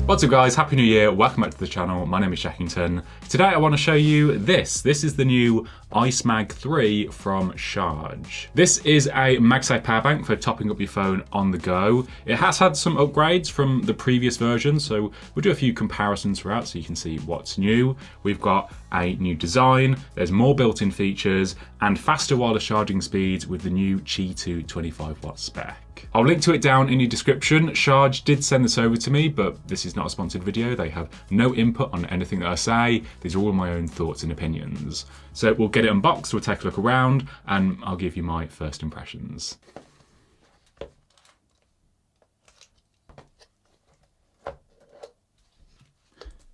What's up guys, Happy New Year, welcome back to the channel. My name is Shackington. Today I want to show you this. This is the new IceMag 3 from Charge. This is a MagSafe power bank for topping up your phone on the go. It has had some upgrades from the previous version, so we'll do a few comparisons throughout so you can see what's new. We've got a new design, there's more built-in features, and faster wireless charging speeds with the new Qi2 25W spec. I'll link to it down in the description. Charge did send this over to me, but this is not a sponsored video. They have no input on anything that I say. These are all my own thoughts and opinions. So we'll get it unboxed, we'll take a look around, and I'll give you my first impressions.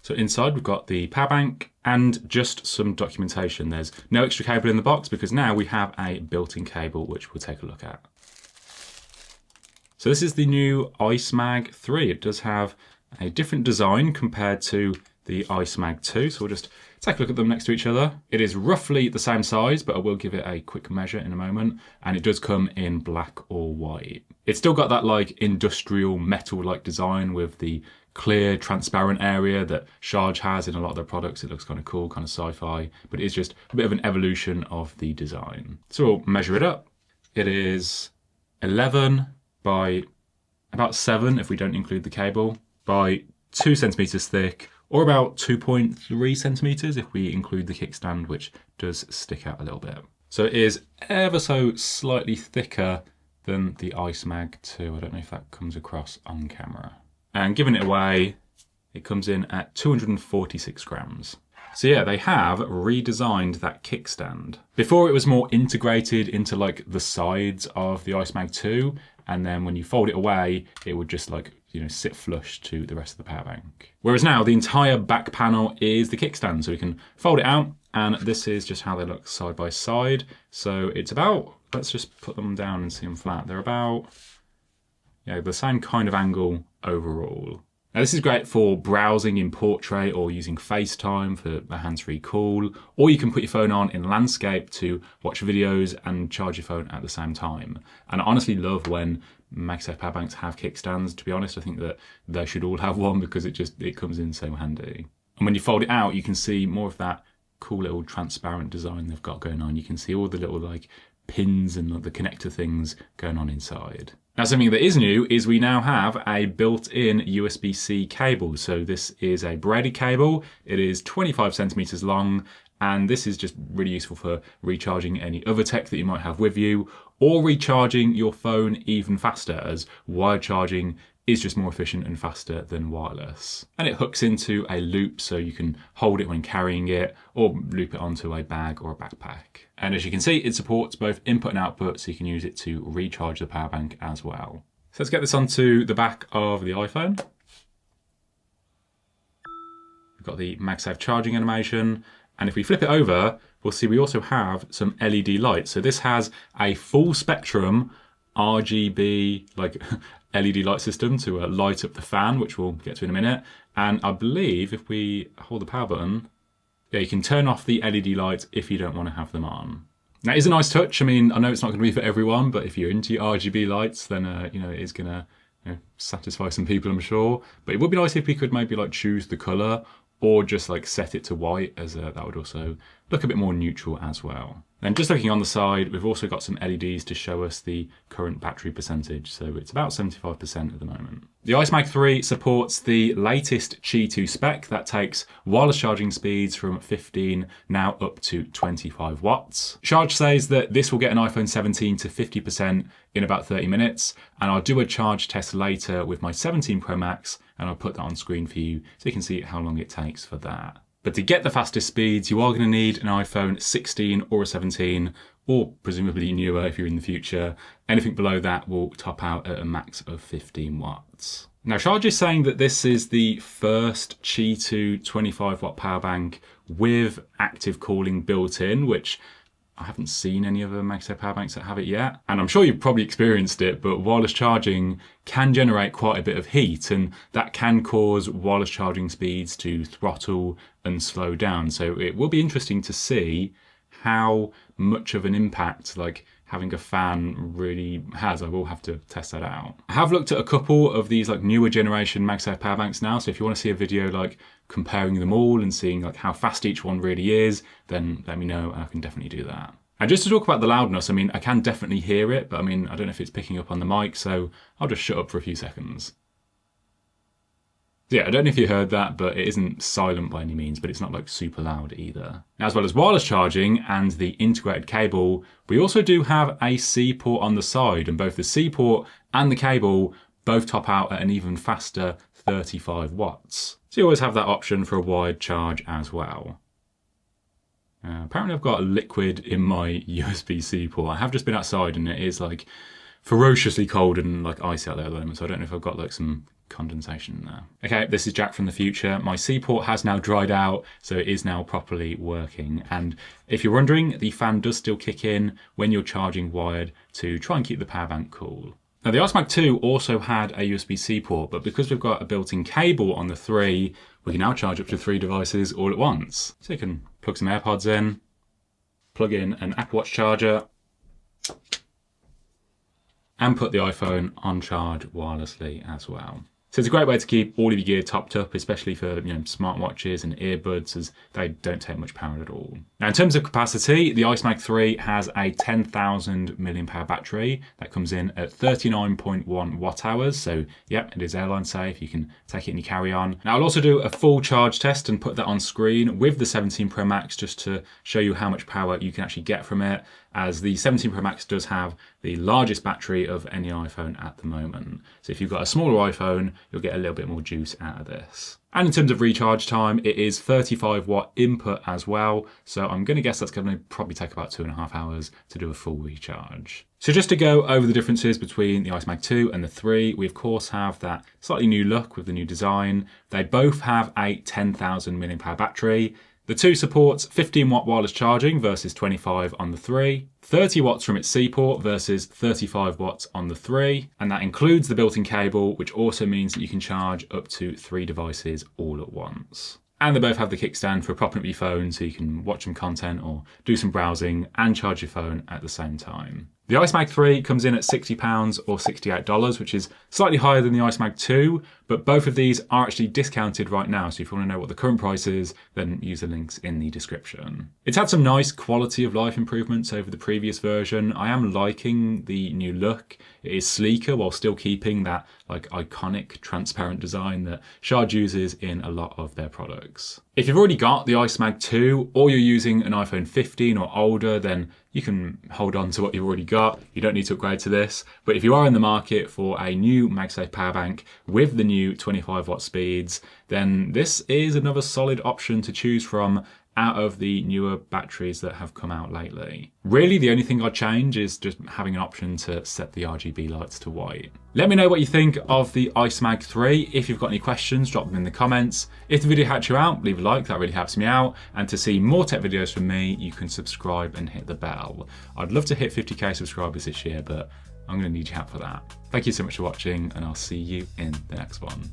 So inside we've got the power bank and just some documentation. There's no extra cable in the box because now we have a built-in cable which we'll take a look at. So this is the new IceMag 3. It does have a different design compared to the IceMag 2. So we'll just take a look at them next to each other. It is roughly the same size, but I will give it a quick measure in a moment. And it does come in black or white. It's still got that like industrial metal-like design with the clear, transparent area that Charge has in a lot of their products. It looks kind of cool, kind of sci-fi, but it is just a bit of an evolution of the design. So we'll measure it up. It is 11 by about 7 if we don't include the cable, by 2 centimeters thick, or about 2.3 centimeters if we include the kickstand, which does stick out a little bit. So it is ever so slightly thicker than the IceMag 2. I don't know if that comes across on camera. And giving it away, it comes in at 246 grams. So yeah, they have redesigned that kickstand. Before it was more integrated into like the sides of the IceMag 2, and then when you fold it away, it would just like, you know, sit flush to the rest of the power bank. Whereas now the entire back panel is the kickstand, so we can fold it out, and this is just how they look side by side. So it's about, let's just put them down and see them flat. They're about, yeah, the same kind of angle overall. Now this is great for browsing in portrait or using FaceTime for a hands-free call, or you can put your phone on in landscape to watch videos and charge your phone at the same time. And I honestly love when MagSafe power banks have kickstands. To be honest, I think that they should all have one because it comes in so handy. And when you fold it out, you can see more of that cool little transparent design they've got going on. You can see all the little like pins and the connector things going on inside. Now something that is new is we now have a built-in USB-C cable. So this is a braided cable. It is 25 centimeters long, and this is just really useful for recharging any other tech that you might have with you, or recharging your phone even faster, as wired charging is just more efficient and faster than wireless. And it hooks into a loop so you can hold it when carrying it, or loop it onto a bag or a backpack. And as you can see, it supports both input and output, so you can use it to recharge the power bank as well. So let's get this onto the back of the iPhone. We've got the MagSafe charging animation, and if we flip it over, we'll see we also have some LED lights. So this has a full spectrum RGB like LED light system to light up the fan, which we'll get to in a minute. And I believe if we hold the power button, yeah, you can turn off the LED lights if you don't want to have them on. Now it is a nice touch. I mean, I know it's not going to be for everyone, but if you're into your RGB lights, then you know, it is going to satisfy some people, I'm sure. But it would be nice if we could maybe like choose the color, or just like set it to white, as that would also look a bit more neutral as well. Then just looking on the side, we've also got some LEDs to show us the current battery percentage. So it's about 75% at the moment. The IceMag 3 supports the latest Qi2 spec that takes wireless charging speeds from 15 now up to 25 watts. Charge says that this will get an iPhone 17 to 50% in about 30 minutes. And I'll do a charge test later with my 17 Pro Max, and I'll put that on screen for you so you can see how long it takes for that. But to get the fastest speeds, you are going to need an iPhone 16 or a 17, or presumably newer if you're in the future. Anything below that will top out at a max of 15 watts. Now, Charge is saying that this is the first Qi2 25W power bank with active cooling built in, which I haven't seen any other MagSafe power banks that have it yet. And I'm sure you've probably experienced it, but wireless charging can generate quite a bit of heat, and that can cause wireless charging speeds to throttle and slow down. So it will be interesting to see how much of an impact like having a fan really has. I will have to test that out. I have looked at a couple of these like newer generation MagSafe power banks now, so if you want to see a video like comparing them all and seeing like how fast each one really is, then let me know and I can definitely do that. And just to talk about the loudness, I mean, I can definitely hear it, but I mean, I don't know if it's picking up on the mic, so I'll just shut up for a few seconds. Yeah, I don't know if you heard that, but it isn't silent by any means, but it's not like super loud either. Now, as well as wireless charging and the integrated cable, we also do have a C port on the side, and both the C port and the cable both top out at an even faster 35 watts. So you always have that option for a wired charge as well. Apparently I've got a liquid in my USB-C port. I have just been outside and it is like ferociously cold and like icy out there at the moment, so I don't know if I've got like some condensation in there. Okay, this is Jack from the future. My C port has now dried out, so it is now properly working. And if you're wondering, the fan does still kick in when you're charging wired to try and keep the power bank cool. Now the IceMag 2 also had a USB-C port, but because we've got a built-in cable on the 3, we can now charge up to 3 devices all at once. So you can plug some AirPods in, plug in an Apple Watch charger, and put the iPhone on charge wirelessly as well. So it's a great way to keep all of your gear topped up, especially for smartwatches and earbuds, as they don't take much power at all. Now in terms of capacity, the IceMag 3 has a 10,000 mAh battery that comes in at 39.1 watt hours. So yep, it is airline safe. You can take it in your carry-on. Now I'll also do a full charge test and put that on screen with the 17 Pro Max just to show you how much power you can actually get from it, as the 17 Pro Max does have the largest battery of any iPhone at the moment. So if you've got a smaller iPhone, you'll get a little bit more juice out of this. And in terms of recharge time, it is 35 watt input as well. So I'm going to guess that's going to probably take about 2.5 hours to do a full recharge. So just to go over the differences between the IceMag 2 and the 3, we of course have that slightly new look with the new design. They both have a 10,000 mAh battery. The 2 supports 15 watt wireless charging versus 25 on the 3, 30 watts from its C port versus 35 watts on the 3, and that includes the built-in cable, which also means that you can charge up to 3 devices all at once. And they both have the kickstand for propping up your phone so you can watch some content or do some browsing and charge your phone at the same time. The IceMag 3 comes in at £60 or $68, which is slightly higher than the IceMag 2, but both of these are actually discounted right now. So if you want to know what the current price is, then use the links in the description. It's had some nice quality of life improvements over the previous version. I am liking the new look. It is sleeker while still keeping that like iconic transparent design that Charge uses in a lot of their products. If you've already got the IceMag 2 or you're using an iPhone 15 or older, then you can hold on to what you've already got. You don't need to upgrade to this. But if you are in the market for a new MagSafe power bank with the new 25 watt speeds, then this is another solid option to choose from out of the newer batteries that have come out lately. Really, the only thing I'd change is just having an option to set the RGB lights to white. Let me know what you think of the IceMag 3. If you've got any questions, drop them in the comments. If the video helped you out, leave a like, that really helps me out. And to see more tech videos from me, you can subscribe and hit the bell. I'd love to hit 50k subscribers this year, but I'm gonna need your help for that. Thank you so much for watching, and I'll see you in the next one.